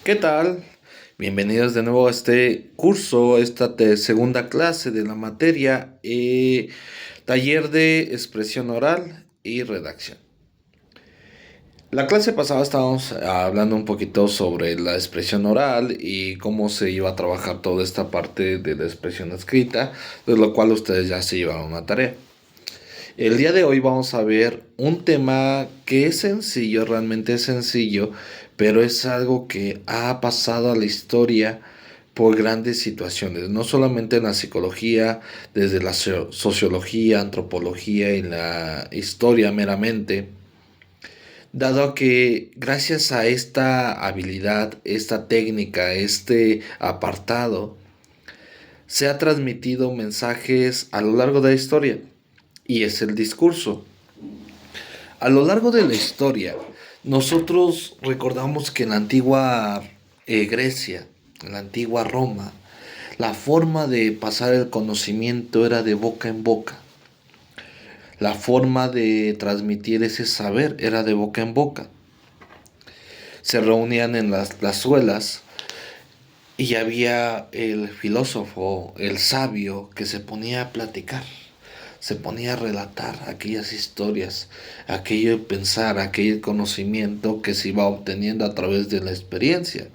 ¿Qué tal? Bienvenidos de nuevo a este curso, segunda clase de la materia, taller de expresión oral y redacción. La clase pasada estábamos hablando un poquito sobre la expresión oral y cómo se iba a trabajar toda esta parte de la expresión escrita, de lo cual ustedes ya se llevaron una tarea. El día de hoy vamos a ver un tema que es sencillo, realmente es sencillo, pero es algo que ha pasado a la historia por grandes situaciones, no solamente en la psicología, desde la sociología, antropología y la historia meramente, dado que gracias a esta habilidad, esta técnica, este apartado, se ha transmitido mensajes a lo largo de la historia, y es el discurso. A lo largo de la historia, nosotros recordamos que en la antigua Grecia, en la antigua Roma, la forma de pasar el conocimiento era de boca en boca. La forma de transmitir ese saber era de boca en boca. Se reunían en las plazuelas y había el filósofo, el sabio, que se ponía a platicar, se ponía a relatar aquellas historias, aquello pensar, aquel conocimiento que se iba obteniendo a través de la experiencia.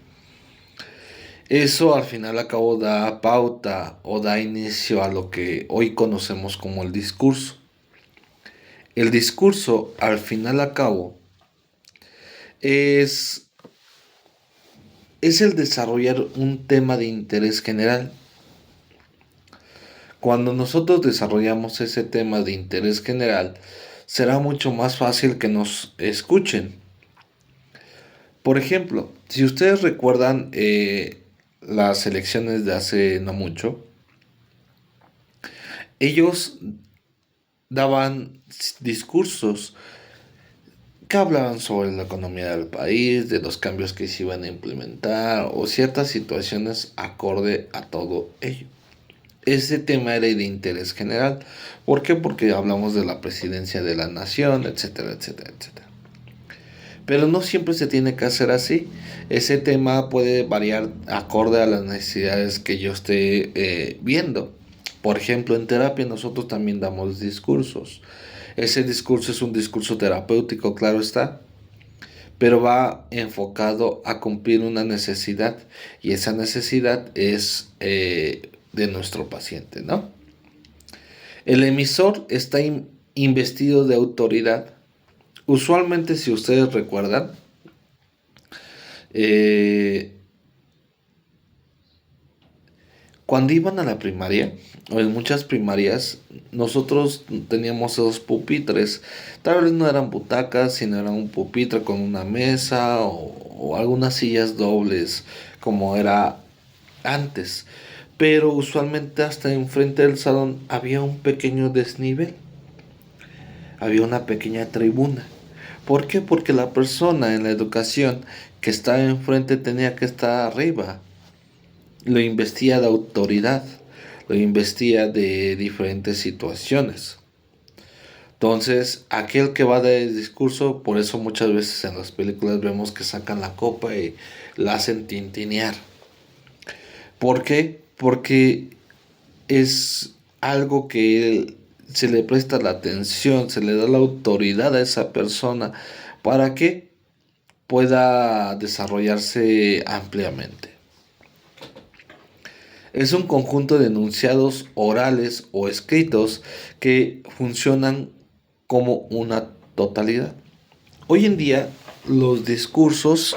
Eso al final a cabo da pauta o da inicio a lo que hoy conocemos como el discurso. El discurso al final a cabo es, es el desarrollar un tema de interés general. Cuando nosotros desarrollamos ese tema de interés general, será mucho más fácil que nos escuchen. Por ejemplo, si ustedes recuerdan las elecciones de hace no mucho, ellos daban discursos que hablaban sobre la economía del país, de los cambios que se iban a implementar o ciertas situaciones acorde a todo ello. Ese tema era de interés general. ¿Por qué? Porque hablamos de la presidencia de la nación, etcétera, etcétera, etcétera. Pero no siempre se tiene que hacer así. Ese tema puede variar acorde a las necesidades que yo esté viendo. Por ejemplo, en terapia nosotros también damos discursos. Ese discurso es un discurso terapéutico, claro está, pero va enfocado a cumplir una necesidad y esa necesidad es de nuestro paciente, ¿no? El emisor está investido de autoridad. Usualmente, si ustedes recuerdan, eh, cuando iban a la primaria, o en muchas primarias, nosotros teníamos esos pupitres. Tal vez no eran butacas, sino era un pupitre con una mesa o algunas sillas dobles, como era antes. Pero usualmente hasta enfrente del salón había un pequeño desnivel, había una pequeña tribuna. ¿Por qué? Porque la persona en la educación que estaba enfrente tenía que estar arriba. Lo investía de autoridad, lo investía de diferentes situaciones. Entonces, aquel que va de discurso, por eso muchas veces en las películas vemos que sacan la copa y la hacen tintinear. ¿Por qué? Porque es algo que se le presta la atención, se le da la autoridad a esa persona para que pueda desarrollarse ampliamente. Es un conjunto de enunciados orales o escritos que funcionan como una totalidad. Hoy en día los discursos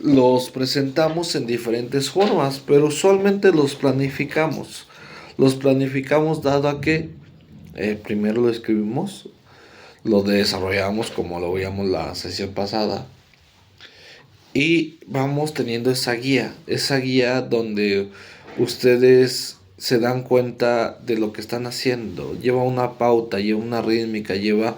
los presentamos en diferentes formas, pero usualmente los planificamos. Los planificamos dado a que primero lo escribimos, lo desarrollamos como lo veíamos la sesión pasada y vamos teniendo esa guía donde ustedes se dan cuenta de lo que están haciendo. Lleva una pauta, lleva una rítmica, lleva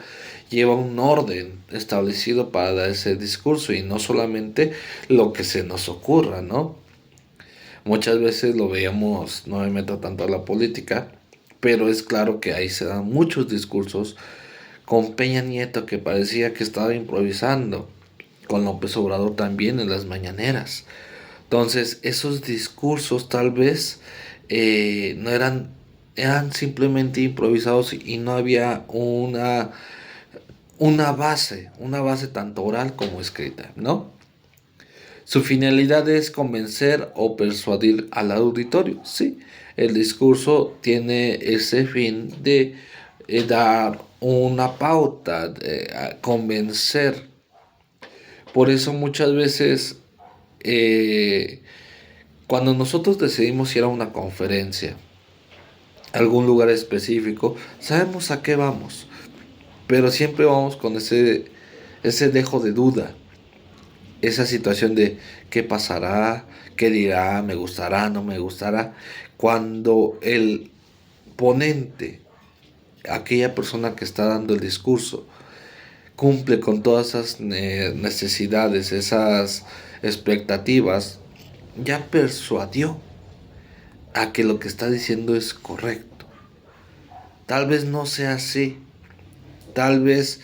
un orden establecido para dar ese discurso y no solamente lo que se nos ocurra, ¿no? Muchas veces lo veíamos, no me meto tanto a la política, pero es claro que ahí se dan muchos discursos con Peña Nieto que parecía que estaba improvisando. con López Obrador también en las mañaneras. Entonces, esos discursos tal vez no eran simplemente improvisados y no había una base tanto oral como escrita, ¿no? Su finalidad es convencer o persuadir al auditorio. Sí, el discurso tiene ese fin de dar una pauta, de convencer. Por eso muchas veces eh, cuando nosotros decidimos ir a una conferencia, a algún lugar específico, sabemos a qué vamos, pero siempre vamos con ese dejo de duda, esa situación de qué pasará, qué dirá, me gustará, no me gustará. Cuando el ponente, aquella persona que está dando el discurso, cumple con todas esas necesidades, esas expectativas, ya persuadió a que lo que está diciendo es correcto. Tal vez no sea así, tal vez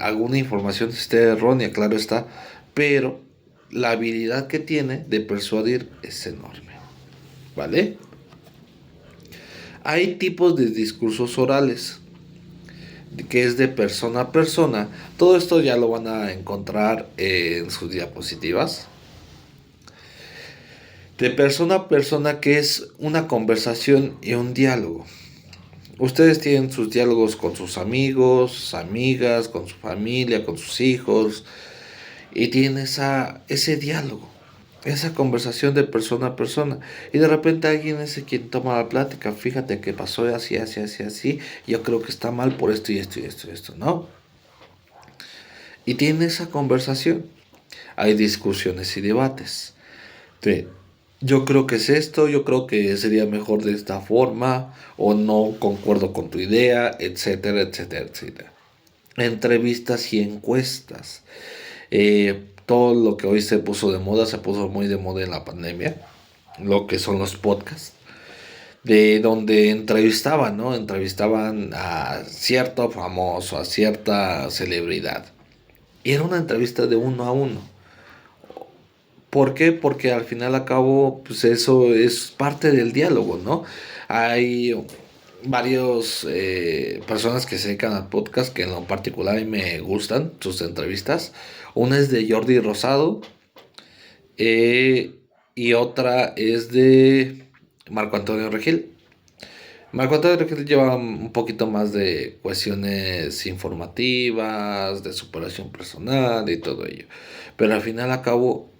alguna información esté errónea, claro está, pero la habilidad que tiene de persuadir es enorme, ¿vale? Hay tipos de discursos orales, que es de persona a persona. Todo esto ya lo van a encontrar en sus diapositivas. De persona a persona, que es una conversación y un diálogo. Ustedes tienen sus diálogos con sus amigos, amigas, con su familia, con sus hijos, y tienen ese diálogo, esa conversación de persona a persona. Y de repente alguien es quien toma la plática. Fíjate que pasó así, así, así, así. Yo creo que está mal por esto y esto y esto y esto, ¿no? Y tienen esa conversación. Hay discusiones y debates. De, yo creo que es esto, yo creo que sería mejor de esta forma, o no concuerdo con tu idea, etcétera, etcétera, etcétera. Entrevistas y encuestas. Todo lo que hoy se puso de moda, se puso muy de moda en la pandemia, lo que son los podcasts, de donde entrevistaban, ¿no? Entrevistaban a cierto famoso, a cierta celebridad. Y era una entrevista de uno a uno. ¿Por qué? Porque al final a cabo, pues eso es parte del diálogo, ¿no? Hay varios personas que se dedican al podcast que en lo particular a mí me gustan sus entrevistas. Una es de Jordi Rosado eh, y otra es de Marco Antonio Regil. Marco Antonio Regil lleva un poquito más de cuestiones informativas, de superación personal y todo ello. Pero al final a cabo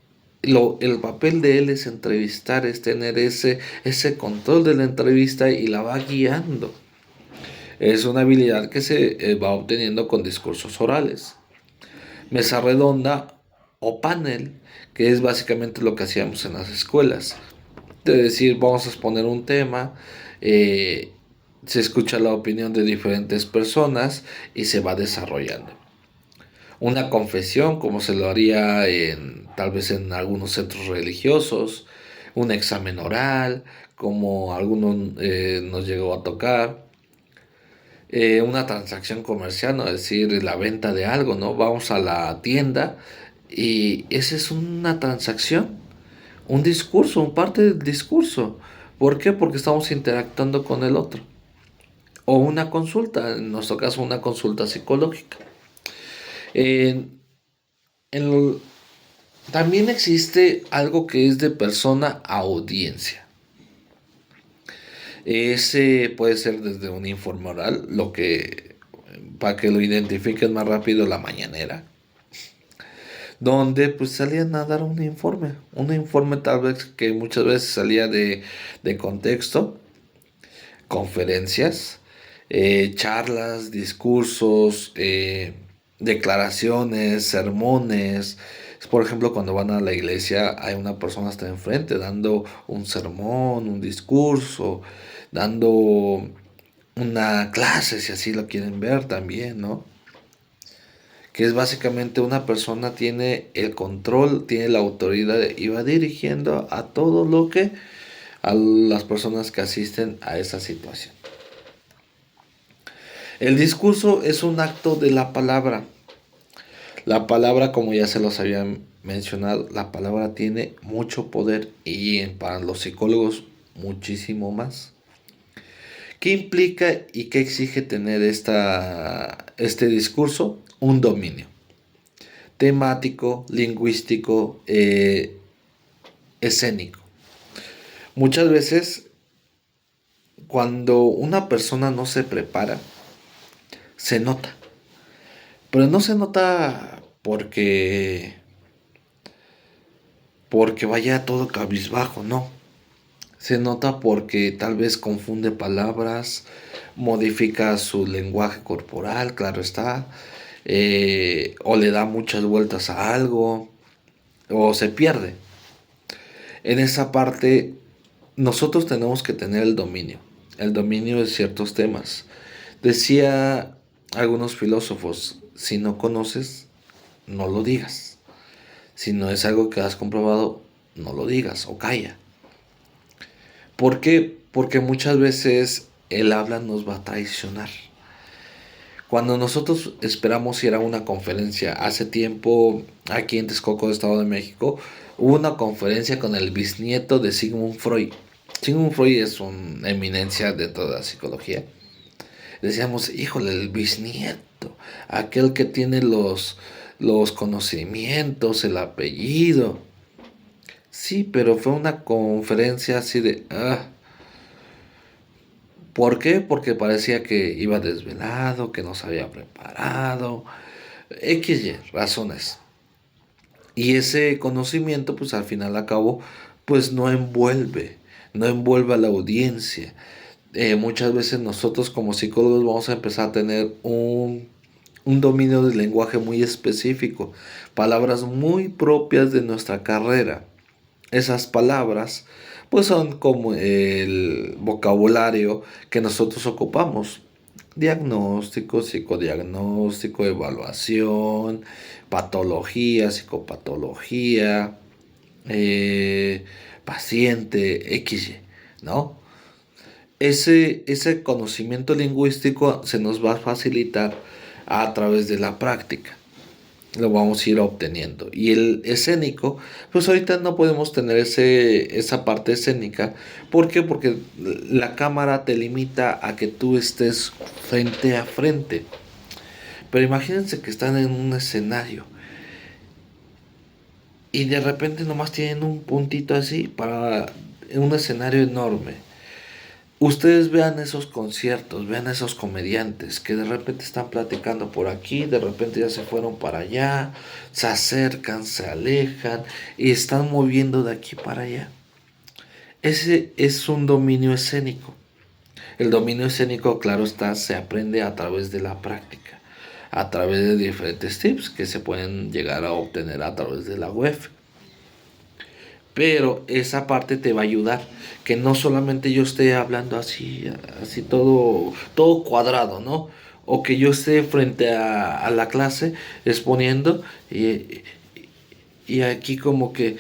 el papel de él es entrevistar, es tener ese control de la entrevista y la va guiando. Es una habilidad que se va obteniendo con discursos orales. Mesa redonda o panel, que es básicamente lo que hacíamos en las escuelas. De decir, vamos a exponer un tema, eh, se escucha la opinión de diferentes personas y se va desarrollando. Una confesión, como se lo haría tal vez en algunos centros religiosos, un examen oral, como algunos nos llegó a tocar, una transacción comercial, ¿no? Es decir, la venta de algo, ¿no? Vamos a la tienda y esa es una transacción, un discurso, un parte del discurso. ¿Por qué? Porque estamos interactuando con el otro. O una consulta, en nuestro caso una consulta psicológica. En, en También existe algo que es de persona a audiencia. Ese puede ser desde un informe oral, para que lo identifiquen más rápido, la mañanera, donde pues salían a dar un informe tal vez que muchas veces salía de contexto, conferencias, charlas, discursos, declaraciones, sermones. Por ejemplo, cuando van a la iglesia hay una persona hasta enfrente dando un sermón, un discurso, dando una clase, si así lo quieren ver también, ¿no? Que es básicamente una persona tiene el control, tiene la autoridad y va dirigiendo a todo lo que a las personas que asisten a esa situación. El discurso es un acto de la palabra. La palabra, como ya se los había mencionado, la palabra tiene mucho poder y para los psicólogos muchísimo más. ¿Qué implica y qué exige tener este discurso? Un dominio temático, lingüístico, escénico. Muchas veces, cuando una persona no se prepara, se nota. Pero no se nota porque vaya todo cabizbajo, no. Se nota porque tal vez confunde palabras, modifica su lenguaje corporal, claro está, o le da muchas vueltas a algo, o se pierde. En esa parte, nosotros tenemos que tener el dominio de ciertos temas. Decía algunos filósofos, si no conoces, no lo digas. Si no es algo que has comprobado, no lo digas o calla. ¿Por qué? Porque muchas veces el habla nos va a traicionar. Cuando nosotros esperamos ir a una conferencia, hace tiempo aquí en Texcoco, Estado de México, hubo una conferencia con el bisnieto de Sigmund Freud. Sigmund Freud es una eminencia de toda la psicología. Decíamos, híjole, el bisnieto, aquel que tiene los conocimientos, el apellido. Sí, pero fue una conferencia así de... ¿Por qué? Porque parecía que iba desvelado, que no se había preparado, X, Y, razones. Y ese conocimiento, pues al final a cabo, pues no envuelve a la audiencia. Muchas veces nosotros como psicólogos vamos a empezar a tener un dominio del lenguaje muy específico, palabras muy propias de nuestra carrera. Esas palabras pues son como el vocabulario que nosotros ocupamos. Diagnóstico, psicodiagnóstico, evaluación, patología, psicopatología, paciente, XY, ¿no? Ese conocimiento lingüístico se nos va a facilitar a través de la práctica. Lo vamos a ir obteniendo. Y el escénico, pues ahorita no podemos tener esa parte escénica. ¿Por qué? Porque la cámara te limita a que tú estés frente a frente. Pero imagínense que están en un escenario y de repente nomás tienen un puntito así para un escenario enorme. Ustedes vean esos conciertos, vean esos comediantes que de repente están platicando por aquí, de repente ya se fueron para allá, se acercan, se alejan y están moviendo de aquí para allá. Ese es un dominio escénico. El dominio escénico, claro está, se aprende a través de la práctica, a través de diferentes tips que se pueden llegar a obtener a través de la web. Pero esa parte te va a ayudar, que no solamente yo esté hablando así todo cuadrado, ¿no? O que yo esté frente a la clase exponiendo y aquí como que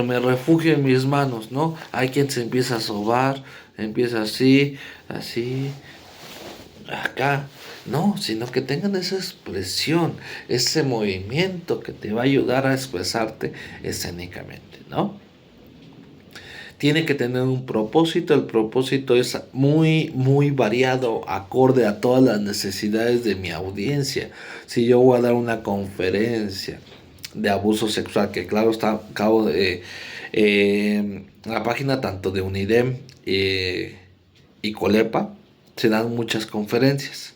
me refugio en mis manos, ¿no? Hay quien se empieza a sobar, empieza así, acá. No, sino que tengan esa expresión, ese movimiento que te va a ayudar a expresarte escénicamente, ¿no? Tiene que tener un propósito, el propósito es muy, muy variado, acorde a todas las necesidades de mi audiencia. Si yo voy a dar una conferencia de abuso sexual, que claro está a cabo de la página tanto de UNIDEM y Colepa, se dan muchas conferencias.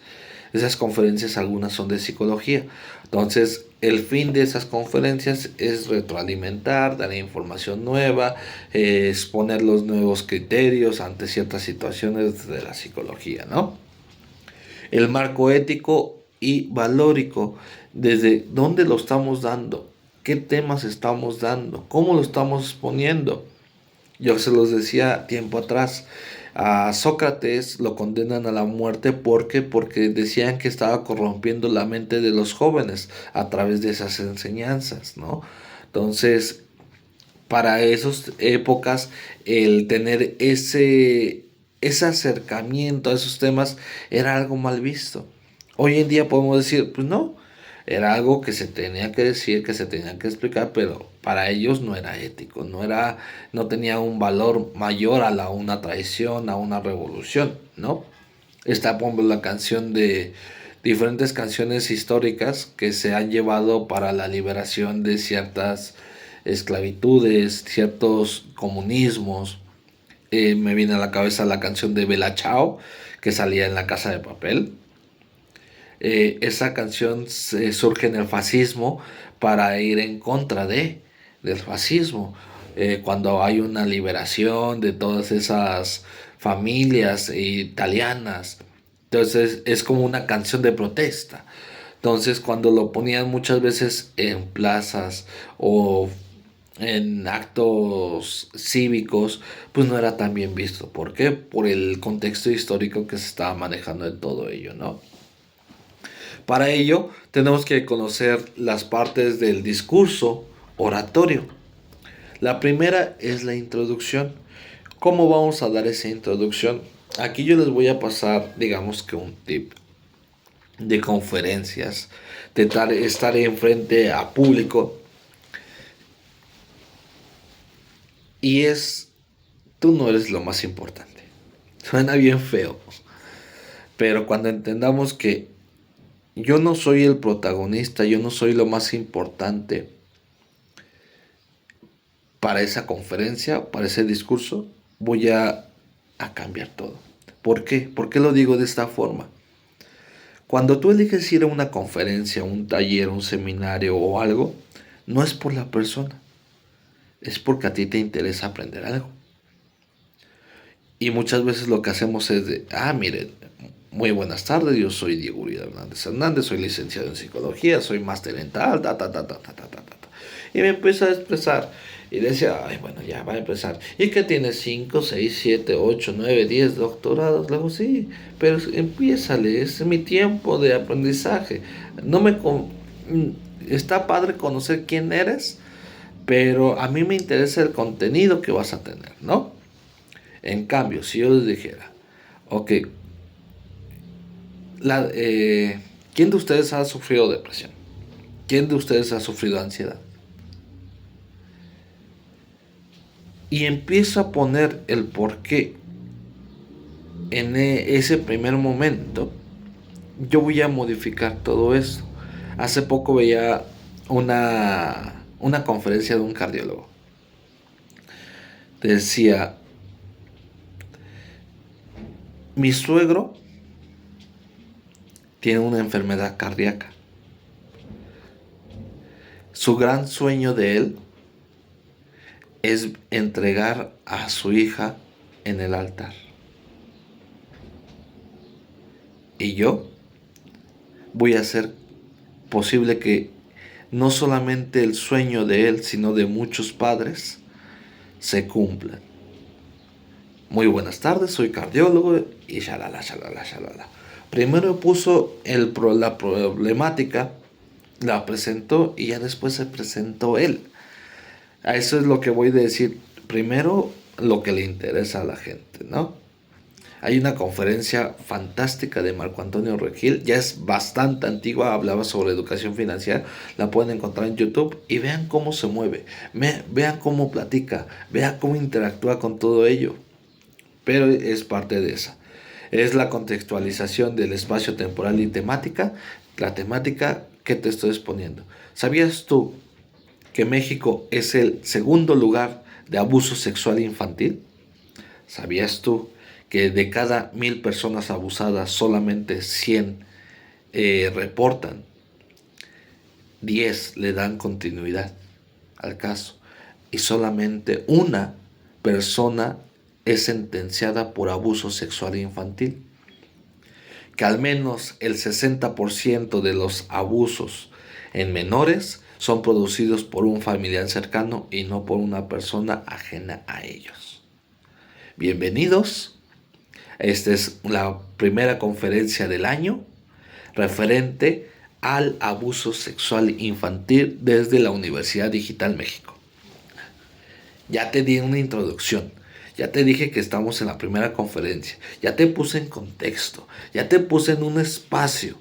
Esas conferencias algunas son de psicología. Entonces, el fin de esas conferencias es retroalimentar, dar información nueva, exponer los nuevos criterios ante ciertas situaciones de la psicología, ¿no? El marco ético y valórico, desde dónde lo estamos dando, qué temas estamos dando, cómo lo estamos exponiendo. Yo se los decía tiempo atrás, a Sócrates lo condenan a la muerte porque decían que estaba corrompiendo la mente de los jóvenes a través de esas enseñanzas, ¿no? Entonces, para esas épocas, el tener ese acercamiento a esos temas era algo mal visto. Hoy en día podemos decir, pues no, Era algo que se tenía que decir, que se tenía que explicar, pero para ellos no era ético, no tenía un valor mayor a una traición, a una revolución, ¿no? Está, por ejemplo, la canción de diferentes canciones históricas que se han llevado para la liberación de ciertas esclavitudes, ciertos comunismos. Me viene a la cabeza la canción de Bella Ciao, que salía en La Casa de Papel. Esa canción surge en el fascismo para ir en contra del fascismo. Cuando hay una liberación de todas esas familias italianas. Entonces es como una canción de protesta. Entonces cuando lo ponían muchas veces en plazas o en actos cívicos, pues no era tan bien visto. ¿Por qué? Por el contexto histórico que se estaba manejando en todo ello, ¿no? Para ello, tenemos que conocer las partes del discurso oratorio. La primera es la introducción. ¿Cómo vamos a dar esa introducción? Aquí yo les voy a pasar, digamos que un tip de conferencias, de estar enfrente a público. Y tú no eres lo más importante. Suena bien feo, pero cuando entendamos que yo no soy el protagonista, yo no soy lo más importante para esa conferencia, para ese discurso, voy a cambiar todo. ¿Por qué? ¿Por qué lo digo de esta forma? Cuando tú eliges ir a una conferencia, un taller, un seminario o algo, no es por la persona, es porque a ti te interesa aprender algo. Y muchas veces lo que hacemos es de, miren, muy buenas tardes, yo soy Diego Uribe Hernández, soy licenciado en psicología, soy máster en tal, ta, ta, ta, ta, ta, ta, ta, ta. Y me empieza a expresar. Y decía, bueno, ya va a empezar. ¿Y que tiene 5, 6, 7, 8, 9, 10 doctorados? Luego sí, pero empiézale, es mi tiempo de aprendizaje. No me está padre conocer quién eres, pero a mí me interesa el contenido que vas a tener, ¿no? En cambio, si yo les dijera, ok, ¿quién de ustedes ha sufrido depresión? ¿Quién de ustedes ha sufrido ansiedad? Y empiezo a poner el porqué en ese primer momento, yo voy a modificar todo esto. Hace poco veía una conferencia de un cardiólogo. Decía, mi suegro tiene una enfermedad cardíaca. Su gran sueño de él es entregar a su hija en el altar. Y yo voy a hacer posible que no solamente el sueño de él, sino de muchos padres, se cumplan. Muy buenas tardes, soy cardiólogo y shalala, shalala, shalala. Primero puso la problemática, la presentó y ya después se presentó él. A eso es lo que voy a decir. Primero, lo que le interesa a la gente, ¿no? Hay una conferencia fantástica de Marco Antonio Regil, ya es bastante antigua, hablaba sobre educación financiera, la pueden encontrar en YouTube y vean cómo se mueve, vean cómo platica, vean cómo interactúa con todo ello. Pero es parte de esa. Es la contextualización del espacio temporal y temática, la temática que te estoy exponiendo. ¿Sabías tú que México es el segundo lugar de abuso sexual infantil? ¿Sabías tú que de cada 1000 personas abusadas solamente 100 reportan? 10 le dan continuidad al caso y solamente una persona es sentenciada por abuso sexual infantil. Que al menos el 60% de los abusos en menores son producidos por un familiar cercano y no por una persona ajena a ellos. Bienvenidos. Esta es la primera conferencia del año referente al abuso sexual infantil desde la Universidad Digital México. Ya te di una introducción, ya te dije que estamos en la primera conferencia, ya te puse en contexto, ya te puse en un espacio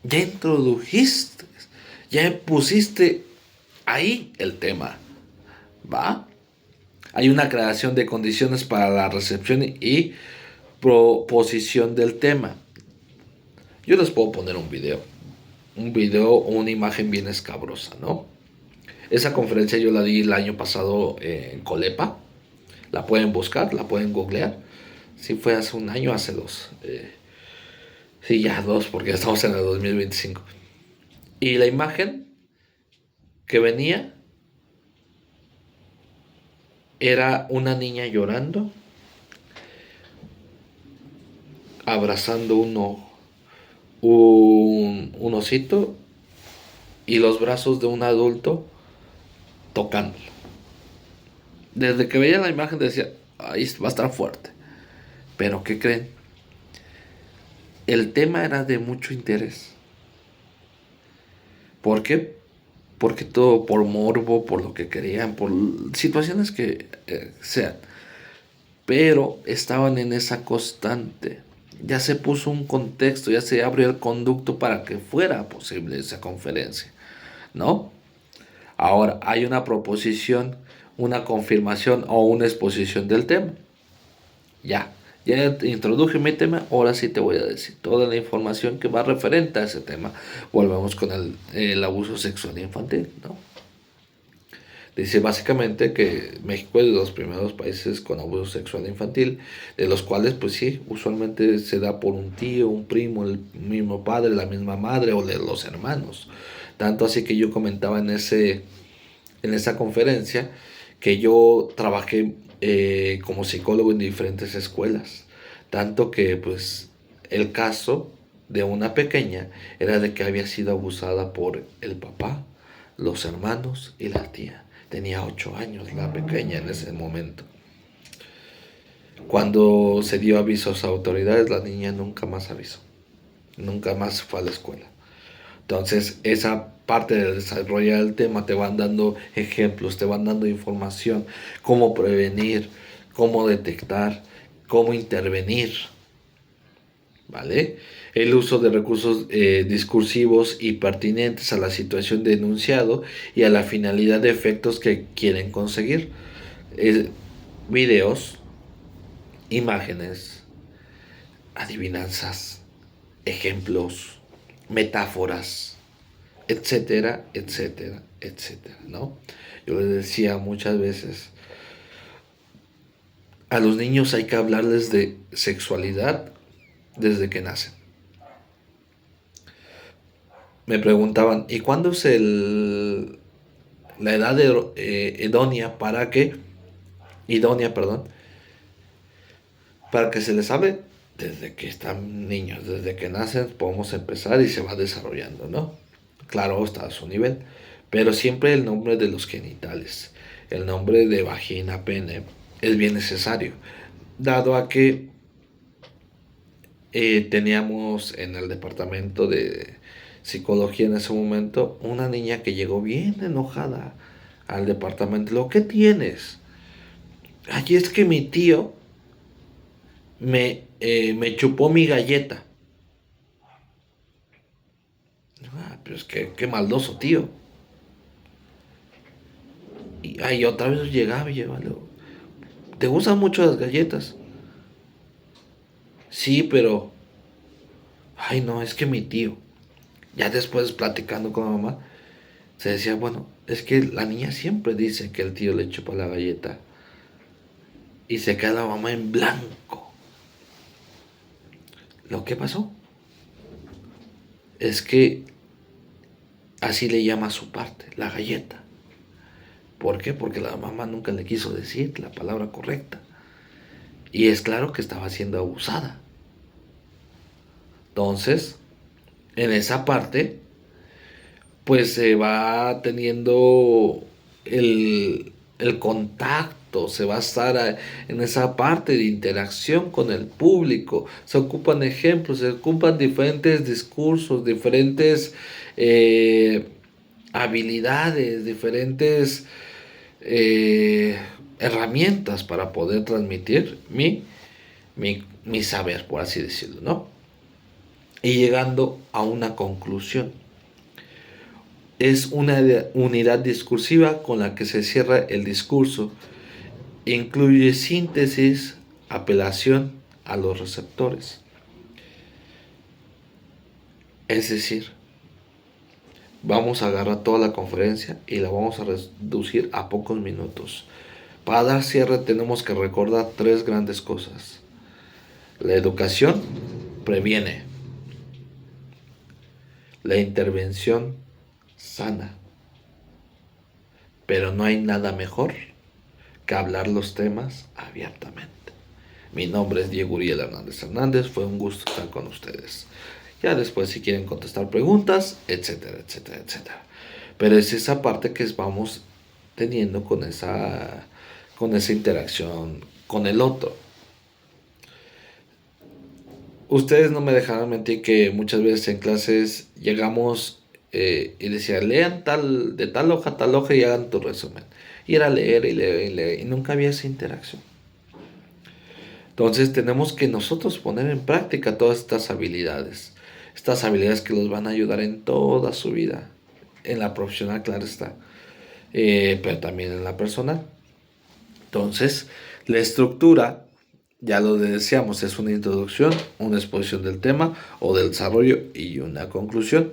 ya introdujiste, ya pusiste ahí el tema, ¿va? Hay una creación de condiciones para la recepción y proposición del tema. Yo les puedo poner un video o una imagen bien escabrosa, ¿no? Esa conferencia yo la di el año pasado en Colepa. La pueden buscar, la pueden googlear. Si fue hace un año, hace dos. Sí, ya dos, porque estamos en el 2025. Y la imagen que venía era una niña llorando, abrazando un osito y los brazos de un adulto tocándolo. Desde que veía la imagen decía, ahí va a estar fuerte. Pero ¿qué creen? El tema era de mucho interés. ¿Por qué? Porque todo por morbo, por lo que querían, por situaciones que sean. Pero estaban en esa constante. Ya se puso un contexto, ya se abrió el conducto para que fuera posible esa conferencia, ¿no? Ahora, hay una proposición, una confirmación o una exposición del tema. Ya introduje mi tema, ahora sí te voy a decir toda la información que va referente a ese tema. Volvemos con el abuso sexual infantil, ¿no? Dice básicamente que México es de los primeros países con abuso sexual infantil, de los cuales pues sí, usualmente se da por un tío, un primo, el mismo padre, la misma madre o de los hermanos. Tanto así que yo comentaba en esa conferencia que yo trabajé como psicólogo en diferentes escuelas. Tanto que pues el caso de una pequeña era de que había sido abusada por el papá, los hermanos y la tía. Tenía 8 años la pequeña en ese momento. Cuando se dio aviso a las autoridades, la niña nunca más avisó. Nunca más fue a la escuela. Entonces, esa parte de desarrollar el tema te van dando ejemplos, te van dando información, cómo prevenir, cómo detectar, cómo intervenir, ¿vale? El uso de recursos discursivos y pertinentes a la situación de enunciado y a la finalidad de efectos que quieren conseguir. Videos, imágenes, adivinanzas, ejemplos, metáforas, etcétera, etcétera, etcétera, ¿no? Yo les decía muchas veces, a los niños hay que hablarles de sexualidad desde que nacen. Me preguntaban, ¿y cuándo es la edad idónea para que, idónea, perdón, para que se les hable? Desde que están niños, desde que nacen podemos empezar y se va desarrollando, ¿no? Claro, está a su nivel, pero siempre el nombre de los genitales, el nombre de vagina, pene, es bien necesario, dado a que teníamos en el departamento de psicología en ese momento una niña que llegó bien enojada al departamento. ¿Lo que tienes? Ay, es que mi tío me chupó mi galleta. Ah, pero es que qué maldoso tío. Y ay, otra vez llegaba y llevaba. ¿Te gustan mucho las galletas? Sí, pero ay no, es que mi tío. Ya después platicando con la mamá, se decía, bueno, es que la niña siempre dice que el tío le chupa la galleta. Y se queda la mamá en blanco. Lo que pasó es que así le llama a su parte, la galleta. ¿Por qué? Porque la mamá nunca le quiso decir la palabra correcta. Y es claro que estaba siendo abusada. Entonces, en esa parte, pues se va teniendo el contacto, se va a estar en esa parte de interacción con el público, se ocupan ejemplos, se ocupan diferentes discursos, diferentes eh, habilidades, diferentes eh, herramientas para poder transmitir mi saber, por así decirlo, ¿no? y llegando a una conclusión. Es una unidad discursiva con la que se cierra el discurso. Incluye síntesis, apelación a los receptores. Es decir, vamos a agarrar toda la conferencia y la vamos a reducir a pocos minutos. Para dar cierre tenemos que recordar tres grandes cosas. La educación previene. La intervención sana. Pero no hay nada mejor que hablar los temas abiertamente. Mi nombre es Diego Uriel Hernández. Fue un gusto estar con ustedes. Ya después si quieren contestar preguntas, etcétera, etcétera, etcétera. Pero es esa parte que vamos teniendo con esa interacción con el otro. Ustedes no me dejarán mentir que muchas veces en clases llegamos y decía, lean de tal hoja a tal hoja y hagan tu resumen. Y era leer y leer y leer y nunca había esa interacción. Entonces tenemos que nosotros poner en práctica todas estas habilidades que los van a ayudar en toda su vida, en la profesional, claro está, pero también en la personal. Entonces, la estructura, ya lo decíamos, es una introducción, una exposición del tema o del desarrollo y una conclusión.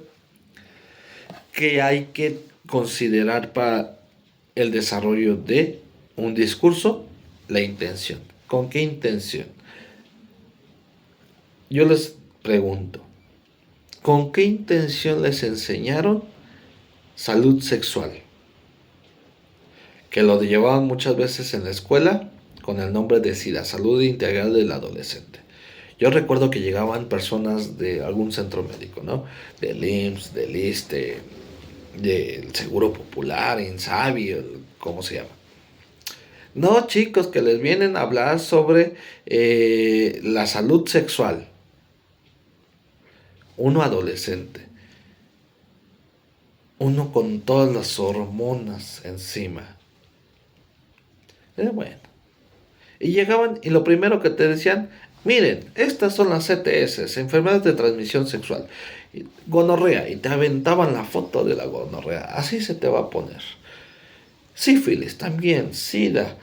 ¿Qué hay que considerar para el desarrollo de un discurso? La intención. ¿Con qué intención? Yo les pregunto, ¿con qué intención les enseñaron salud sexual? Que lo llevaban muchas veces en la escuela con el nombre de SIDA, Salud Integral del Adolescente. Yo recuerdo que llegaban personas de algún centro médico, ¿no? Del IMSS, del ISSSTE, del Seguro Popular, INSABI, ¿cómo se llama? No, chicos, que les vienen a hablar sobre la salud sexual. Uno adolescente. Uno con todas las hormonas encima. Bueno. Y llegaban y lo primero que te decían, miren, estas son las CTS, enfermedades de transmisión sexual. Gonorrea, y te aventaban la foto de la gonorrea. Así se te va a poner. Sífilis también, sida,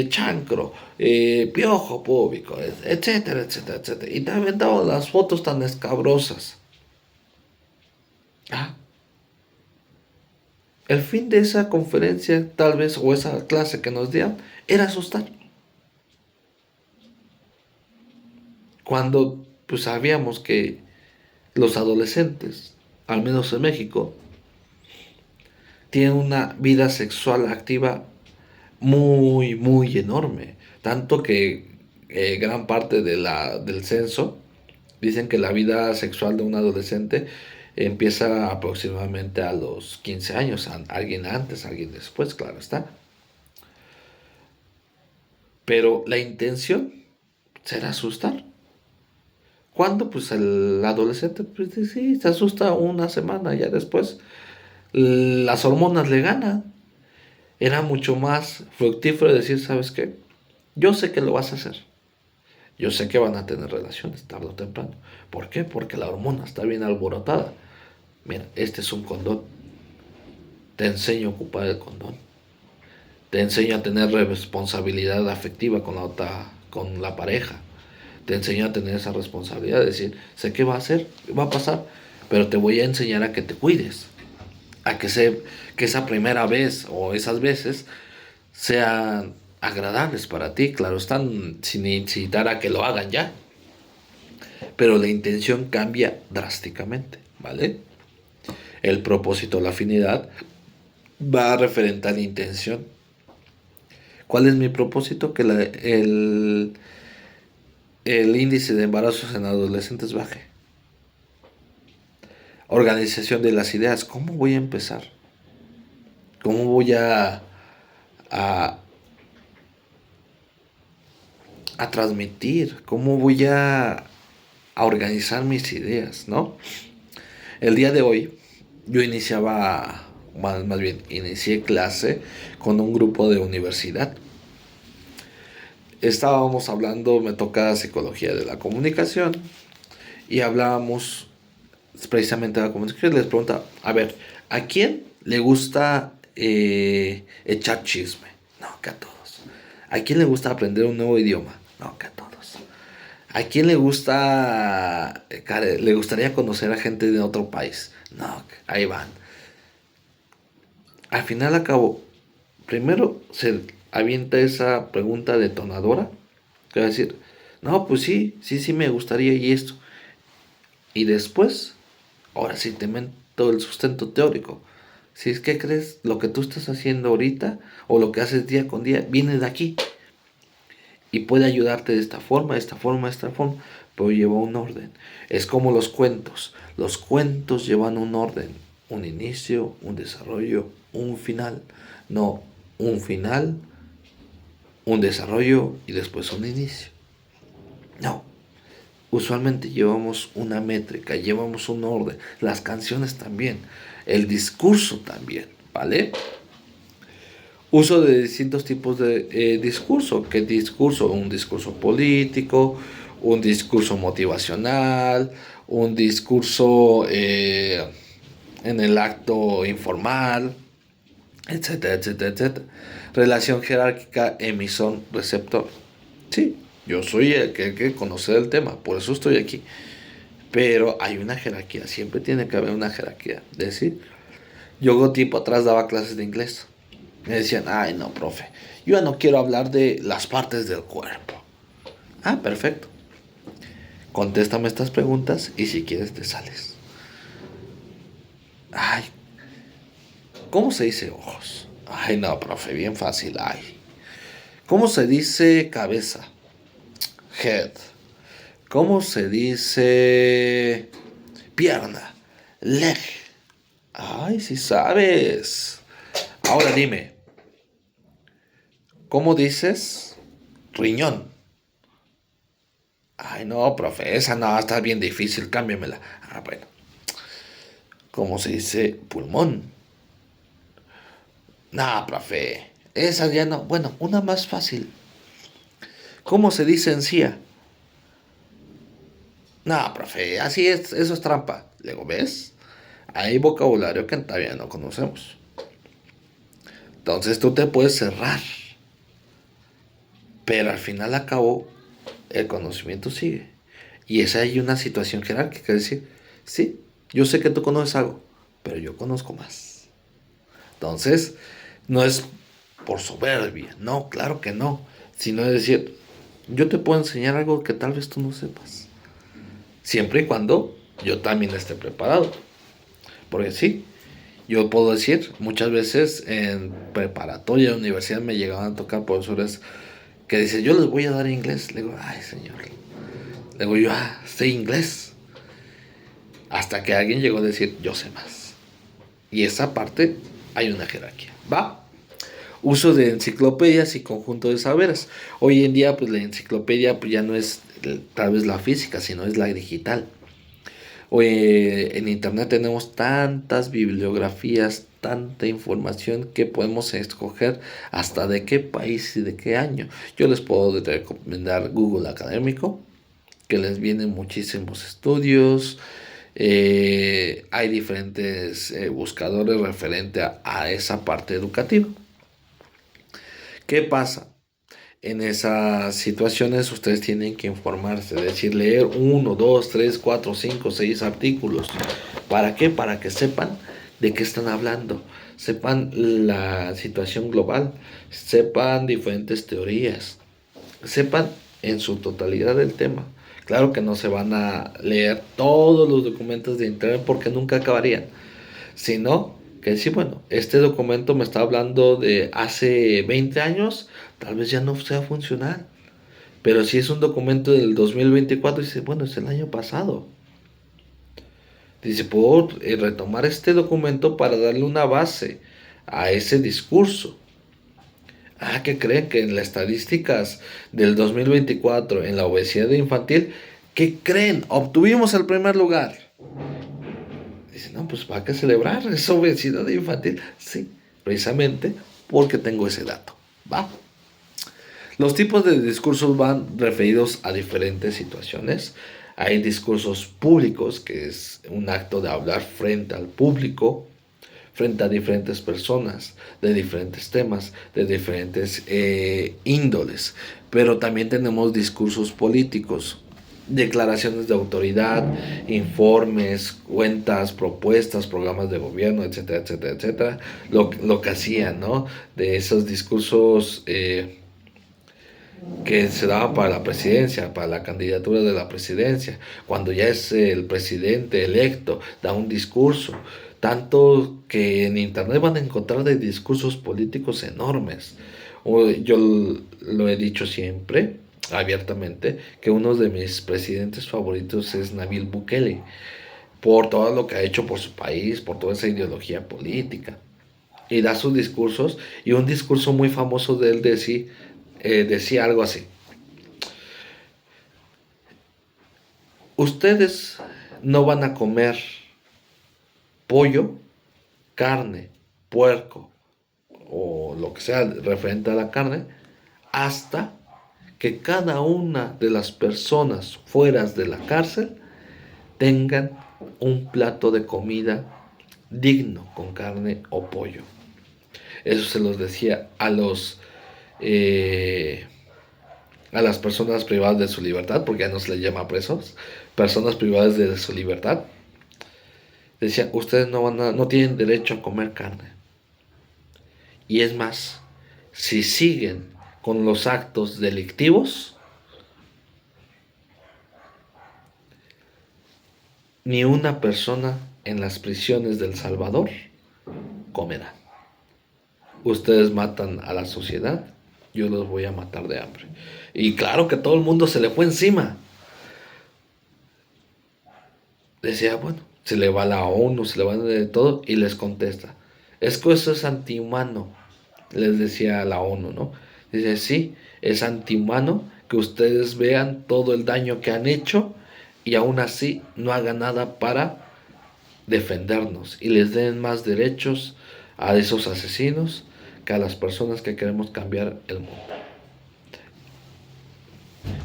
chancro, piojo púbico, etcétera, etcétera, etcétera. Y te aventaban las fotos tan escabrosas. Ah. El fin de esa conferencia, tal vez, o esa clase que nos dieron, era asustar. Cuando pues sabíamos que los adolescentes, al menos en México, tienen una vida sexual activa muy, muy enorme. Tanto que gran parte del censo dicen que la vida sexual de un adolescente empieza aproximadamente a los 15 años. Alguien antes, alguien después, claro está. Pero la intención será asustar. ¿Cuándo? Pues el adolescente, pues sí, se asusta una semana, ya después las hormonas le ganan. Era mucho más fructífero decir, ¿sabes qué? Yo sé que lo vas a hacer. Yo sé que van a tener relaciones tarde o temprano. ¿Por qué? Porque la hormona está bien alborotada. Mira, este es un condón. Te enseño a ocupar el condón. Te enseño a tener responsabilidad afectiva con la pareja. Te enseño a tener esa responsabilidad de decir, sé qué va a hacer, va a pasar, pero te voy a enseñar a que te cuides, a que esa primera vez o esas veces sean agradables para ti, claro, están sin incitar a que lo hagan ya, pero la intención cambia drásticamente, ¿vale? El propósito, la afinidad, va a referentar la intención. ¿Cuál es mi propósito? Que el índice de embarazos en adolescentes baje. Organización de las ideas. ¿Cómo voy a empezar? ¿Cómo voy a transmitir? ¿Cómo voy a organizar mis ideas? ¿No? El día de hoy yo más bien, inicié clase con un grupo de universidad. Estábamos hablando, me toca psicología de la comunicación y hablábamos precisamente de la comunicación. Les preguntaba, a ver, ¿a quién le gusta echar chisme? No, que a todos. ¿A quién le gusta aprender un nuevo idioma? No, que a todos. ¿A quién le gustaría conocer a gente de otro país? No, ahí van. Al final acabo, primero se avienta esa pregunta detonadora, que va a decir, no, pues sí, sí, sí me gustaría y esto. Y después, ahora sí te meto el sustento teórico. Si es que crees, lo que tú estás haciendo ahorita o lo que haces día con día viene de aquí y puede ayudarte de esta forma, de esta forma, de esta forma, pero lleva un orden. Es como los cuentos. Los cuentos llevan un orden, un inicio, un desarrollo, un final. No, un final, un desarrollo y después un inicio. No, usualmente llevamos una métrica, llevamos un orden, las canciones también, el discurso también, ¿vale? Uso de distintos tipos de discurso. ¿Qué discurso? Un discurso político, un discurso motivacional, un discurso en el acto informal, etcétera, etcétera, etcétera. Relación jerárquica emisor-receptor. Sí, yo soy el que hay que conocer el tema, por eso estoy aquí. Pero hay una jerarquía, siempre tiene que haber una jerarquía. Es decir, yo tiempo atrás daba clases de inglés. Me decían, ay no, profe, yo ya no quiero hablar de las partes del cuerpo. Ah, perfecto. Contéstame estas preguntas y si quieres te sales. Ay, ¿cómo se dice ojos? Ay no, profe, bien fácil. Ay. ¿Cómo se dice cabeza? Head. ¿Cómo se dice pierna? Leg. Ay, si sabes. Ahora dime, ¿cómo dices riñón? Ay, no, profe, esa no, está bien difícil, cámbiamela. Ah, bueno. ¿Cómo se dice pulmón? No, profe, esa ya no. Bueno, una más fácil. ¿Cómo se dice encía? No, profe, así es, eso es trampa. Luego, ¿ves? Hay vocabulario que todavía no conocemos. Entonces tú te puedes cerrar. Pero al final acabo, el conocimiento sigue. Y esa hay una situación jerárquica, es decir, sí, yo sé que tú conoces algo, pero yo conozco más. Entonces, no es por soberbia, no, claro que no, sino es decir, yo te puedo enseñar algo que tal vez tú no sepas, siempre y cuando yo también esté preparado. Porque sí, yo puedo decir, muchas veces en preparatoria, universidad me llegaban a tocar profesores que dicen, yo les voy a dar inglés. Le digo, ay señor, le digo yo, sé inglés. Hasta que alguien llegó a decir, yo sé más. Y esa parte hay una jerarquía. ¿Va? Uso de enciclopedias y conjunto de saberes. Hoy en día, pues la enciclopedia pues, ya no es tal vez la física, sino es la digital. Hoy en internet tenemos tantas bibliografías, tanta información que podemos escoger hasta de qué país y de qué año. Yo les puedo recomendar Google Académico, que les vienen muchísimos estudios. Hay diferentes buscadores referente a esa parte educativa. ¿Qué pasa? En esas situaciones ustedes tienen que informarse, es decir, leer uno, dos, tres, cuatro, cinco, seis artículos. ¿Para qué? Para que sepan de qué están hablando, sepan la situación global, sepan diferentes teorías, sepan en su totalidad el tema. Claro que no se van a leer todos los documentos de internet porque nunca acabarían, sino que sí, bueno, este documento me está hablando de hace 20 años, tal vez ya no sea funcional. Pero si es un documento del 2024, dice, bueno, es el año pasado. Dice, puedo retomar este documento para darle una base a ese discurso. Ah, ¿qué creen? Que en las estadísticas del 2024 en la obesidad infantil, ¿qué creen? Obtuvimos el primer lugar. Dice, no, pues ¿para qué celebrar? Es obesidad infantil. Sí, precisamente porque tengo ese dato. ¿Va? Los tipos de discursos van referidos a diferentes situaciones. Hay discursos públicos, que es un acto de hablar frente al público, frente a diferentes personas, de diferentes temas, de diferentes índoles. Pero también tenemos discursos políticos, declaraciones de autoridad, informes, cuentas, propuestas, programas de gobierno, etcétera, etcétera, etcétera. Lo que hacían, ¿no? De esos discursos que se daba para la presidencia, para la candidatura de la presidencia, cuando ya es el presidente electo, da un discurso, tanto que en internet van a encontrar de discursos políticos enormes. Yo lo he dicho siempre, abiertamente, que uno de mis presidentes favoritos es Nayib Bukele, por todo lo que ha hecho por su país, por toda esa ideología política. Y da sus discursos, y un discurso muy famoso de él decía algo así: ustedes no van a comer pollo, carne, puerco o lo que sea referente a la carne hasta que cada una de las personas fuera de la cárcel tengan un plato de comida digno con carne o pollo. Eso se los decía a las personas privadas de su libertad, porque ya no se les llama presos, personas privadas de su libertad. Decía, ustedes no tienen derecho a comer carne. Y es más, si siguen con los actos delictivos, ni una persona en las prisiones de El Salvador comerá. Ustedes matan a la sociedad, yo los voy a matar de hambre. Y claro que todo el mundo se le fue encima. Decía, bueno, se le va la ONU, se le va de todo, y les contesta, es que eso es antihumano, les decía la ONU, ¿no? Dice, sí, es antihumano que ustedes vean todo el daño que han hecho y aún así no hagan nada para defendernos y les den más derechos a esos asesinos que a las personas que queremos cambiar el mundo.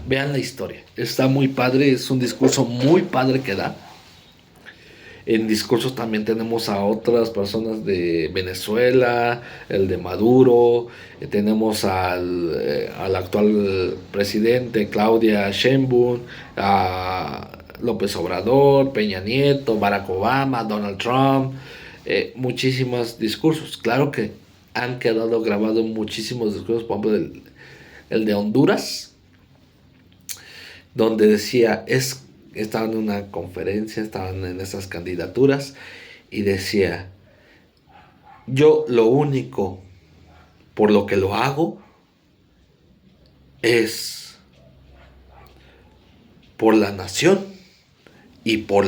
Vean la historia, está muy padre, es un discurso muy padre que da. En discursos también tenemos a otras personas de Venezuela, el de Maduro, tenemos al actual presidente Claudia Sheinbaum, a López Obrador, Peña Nieto, Barack Obama, Donald Trump, muchísimos discursos. Claro que han quedado grabados muchísimos discursos, por ejemplo el de Honduras, donde decía, estaban en una conferencia, estaban en esas candidaturas y decía, yo lo único por lo que lo hago es por la nación y por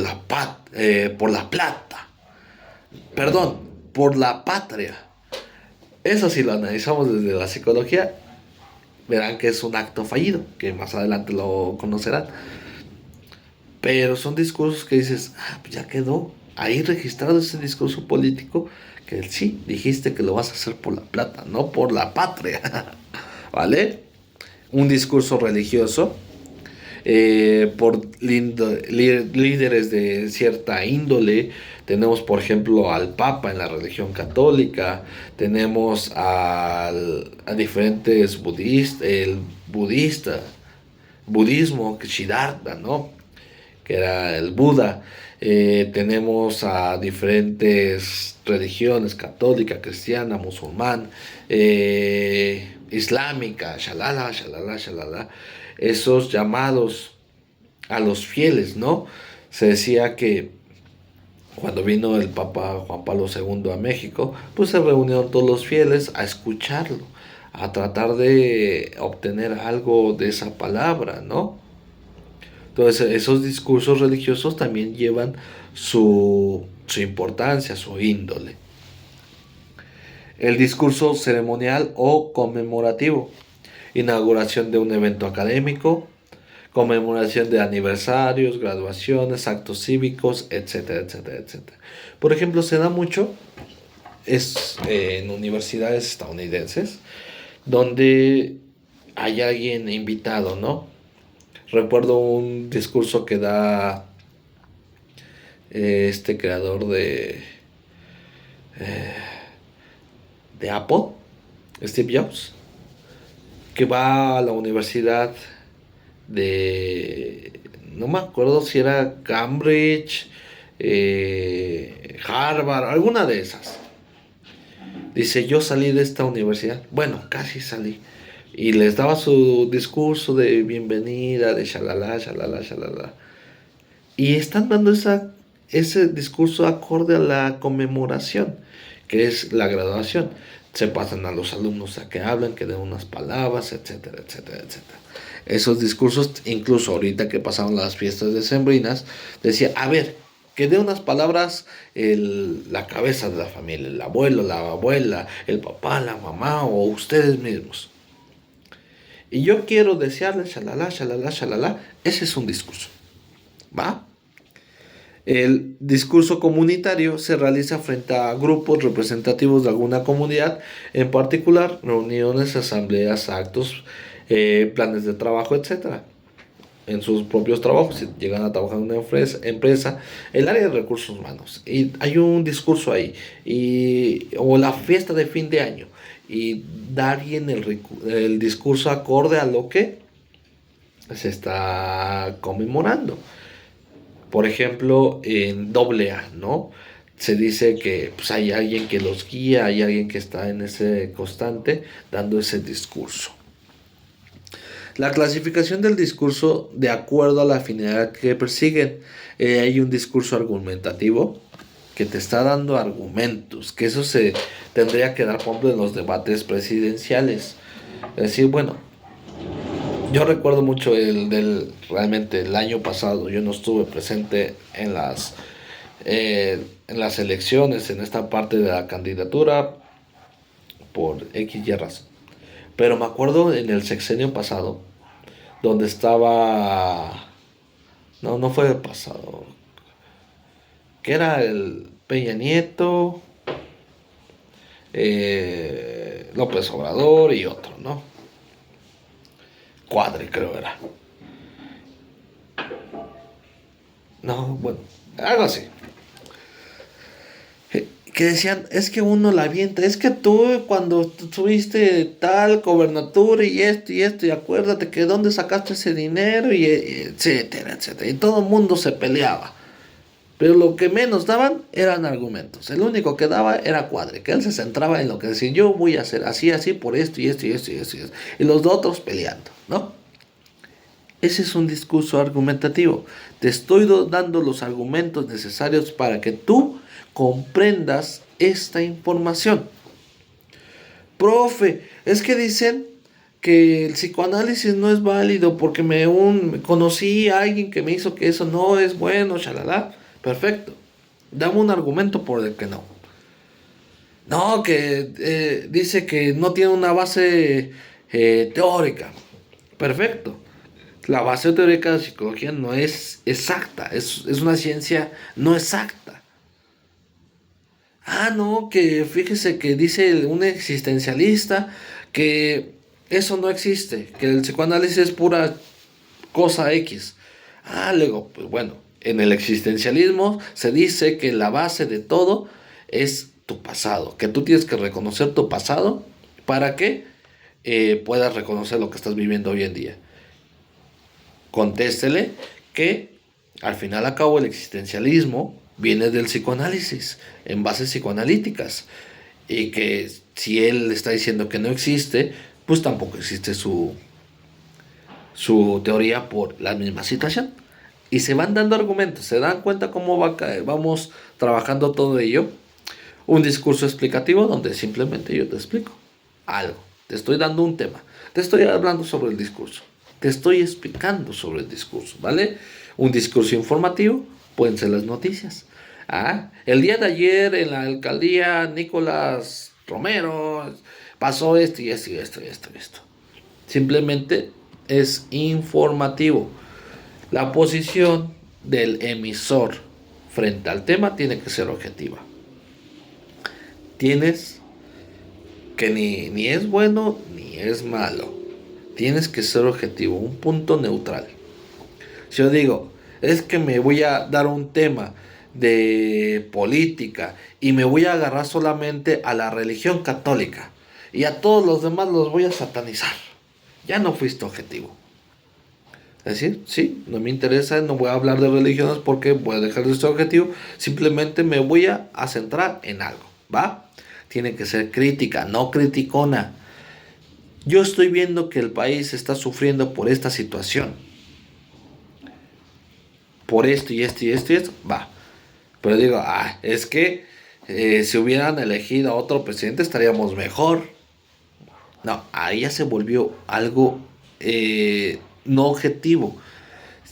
por la plata. Perdón, por la patria. Eso si lo analizamos desde la psicología, verán que es un acto fallido, que más adelante lo conocerán. Pero son discursos que dices, pues ya quedó ahí registrado ese discurso político, que sí, dijiste que lo vas a hacer por la plata, no por la patria. ¿Vale? Un discurso religioso, por líderes de cierta índole. Tenemos, por ejemplo, al Papa en la religión católica. Tenemos a diferentes budistas, el budismo, Siddhartha, ¿no? Que era el Buda. Tenemos a diferentes religiones, católica, cristiana, musulmán, islámica, shalala, shalala, shalala. Esos llamados a los fieles, ¿no? Se decía que cuando vino el Papa Juan Pablo II a México, pues se reunieron todos los fieles a escucharlo, a tratar de obtener algo de esa palabra, ¿no? Entonces esos discursos religiosos también llevan su importancia, su índole. El discurso ceremonial o conmemorativo. Inauguración de un evento académico, conmemoración de aniversarios, graduaciones, actos cívicos, etcétera, etcétera, etcétera. Por ejemplo, se da mucho en universidades estadounidenses donde hay alguien invitado, ¿no? Recuerdo un discurso que da este creador de Apple, Steve Jobs, que va a la universidad no me acuerdo si era Cambridge, Harvard, alguna de esas. Dice, yo salí de esta universidad, bueno, casi salí. Y les daba su discurso de bienvenida, de shalala, shalala, shalala. Y están dando ese discurso acorde a la conmemoración, que es la graduación. Se pasan a los alumnos a que hablen, que den unas palabras, etcétera, etcétera, etcétera. Esos discursos, incluso ahorita que pasaron las fiestas decembrinas, decía, a ver, que dé unas palabras la cabeza de la familia, el abuelo, la abuela, el papá, la mamá o ustedes mismos. Y yo quiero desearles, shalala, shalala, shalala. Ese es un discurso. ¿Va? El discurso comunitario se realiza frente a grupos representativos de alguna comunidad, en particular reuniones, asambleas, actos, planes de trabajo, etcétera. En sus propios trabajos, si llegan a trabajar en una empresa, el área de recursos humanos, y hay un discurso ahí, o la fiesta de fin de año, y dar bien el discurso acorde a lo que se está conmemorando. Por ejemplo, en AA, ¿no? Se dice que pues, hay alguien que los guía, hay alguien que está en ese constante dando ese discurso. La clasificación del discurso de acuerdo a la finalidad que persiguen. Hay un discurso argumentativo que te está dando argumentos, que eso se tendría que dar, por ejemplo, en los debates presidenciales. Es decir, bueno, yo recuerdo mucho realmente el año pasado, yo no estuve presente en las elecciones, en esta parte de la candidatura, por X y razón. Pero me acuerdo en el sexenio pasado, donde estaba, no fue el pasado, que era el Peña Nieto, López Obrador y otro, ¿no? Cuadri creo era. No, bueno, algo así. Que decían, es que uno la avienta, es que tú cuando tuviste tal gobernatura y esto, y acuérdate que dónde sacaste ese dinero, y etcétera, etcétera. Y todo el mundo se peleaba. Pero lo que menos daban eran argumentos. El único que daba era Cuadri, que él se centraba en lo que decía, yo voy a hacer así, así, por esto, y esto, y esto, y esto, y esto. Y los otros peleando, ¿no? Ese es un discurso argumentativo. Te estoy dando los argumentos necesarios para que tú comprendas esta información. Profe, es que dicen que el psicoanálisis no es válido porque conocí a alguien que me hizo que eso no es bueno, shalala. Perfecto. Dame un argumento por el que no. No, que dice que no tiene una base teórica. Perfecto. La base teórica de psicología no es exacta, es una ciencia no exacta. Ah, no, que fíjese que dice un existencialista que eso no existe, que el psicoanálisis es pura cosa X. Ah, luego, pues bueno, en el existencialismo se dice que la base de todo es tu pasado, que tú tienes que reconocer tu pasado para que puedas reconocer lo que estás viviendo hoy en día. Contéstele que al final a cabo el existencialismo viene del psicoanálisis, en bases psicoanalíticas, y que si él está diciendo que no existe, pues tampoco existe su teoría por la misma situación. Y se van dando argumentos, se dan cuenta cómo vamos trabajando todo ello. Un discurso explicativo donde simplemente yo te explico algo, te estoy dando un tema, te estoy hablando sobre el discurso, te estoy explicando sobre el discurso, ¿vale? Un discurso informativo, pueden ser las noticias. El día de ayer en la alcaldía Nicolás Romero pasó esto y esto y esto y esto y esto. Simplemente es informativo. La posición del emisor frente al tema tiene que ser objetiva. Tienes que ni es bueno ni es malo. Tienes que ser objetivo, un punto neutral. Si yo digo, es que me voy a dar un tema de política y me voy a agarrar solamente a la religión católica y a todos los demás los voy a satanizar, ya no fuiste objetivo. Es decir, sí, no me interesa, no voy a hablar de religiones porque voy a dejar de ser objetivo, simplemente me voy a centrar en algo, ¿va? Tiene que ser crítica, no criticona. Yo estoy viendo que el país está sufriendo por esta situación, por esto y esto y esto y esto, va. Pero digo, es que si hubieran elegido a otro presidente estaríamos mejor. No, ahí ya se volvió algo no objetivo,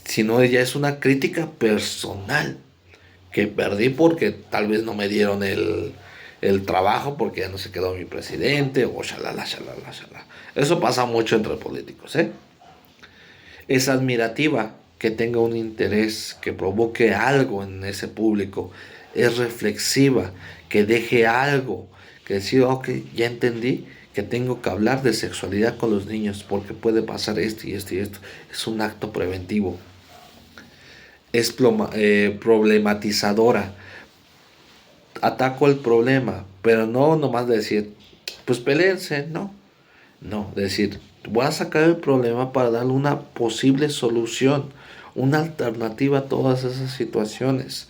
sino ya es una crítica personal que perdí porque tal vez no me dieron el trabajo porque ya no se quedó mi presidente o shalala, shalala, shalala. Eso pasa mucho entre políticos, ¿eh? Es admirativa que tenga un interés, que provoque algo en ese público. Es reflexiva, que deje algo, que decir, ok, ya entendí que tengo que hablar de sexualidad con los niños porque puede pasar esto y esto y esto. Es un acto preventivo. Es problematizadora. Ataco el problema, pero no nomás decir, pues peleense, no. No, decir, voy a sacar el problema para darle una posible solución, una alternativa a todas esas situaciones.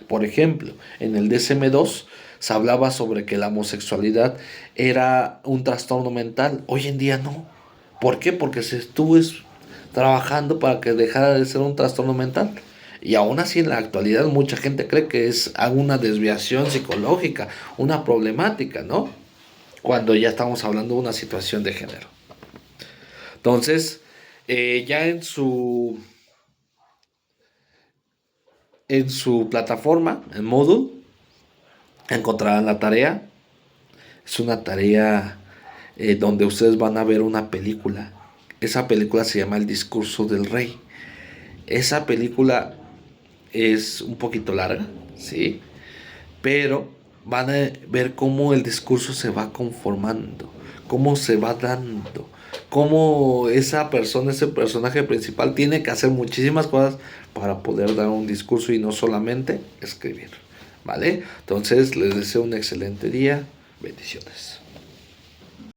Por ejemplo, en el DSM-2 se hablaba sobre que la homosexualidad era un trastorno mental. Hoy en día no. ¿Por qué? Porque se estuvo trabajando para que dejara de ser un trastorno mental. Y aún así en la actualidad mucha gente cree que es una desviación psicológica, una problemática, ¿no? Cuando ya estamos hablando de una situación de género. Entonces, ya en su plataforma, en Moodle, encontrarán la tarea. Es una tarea donde ustedes van a ver una película. Esa película se llama El discurso del rey. Esa película es un poquito larga, ¿sí? Pero van a ver cómo el discurso se va conformando, cómo se va dando, cómo esa persona, ese personaje principal tiene que hacer muchísimas cosas para poder dar un discurso y no solamente escribir, ¿vale? Entonces les deseo un excelente día, bendiciones.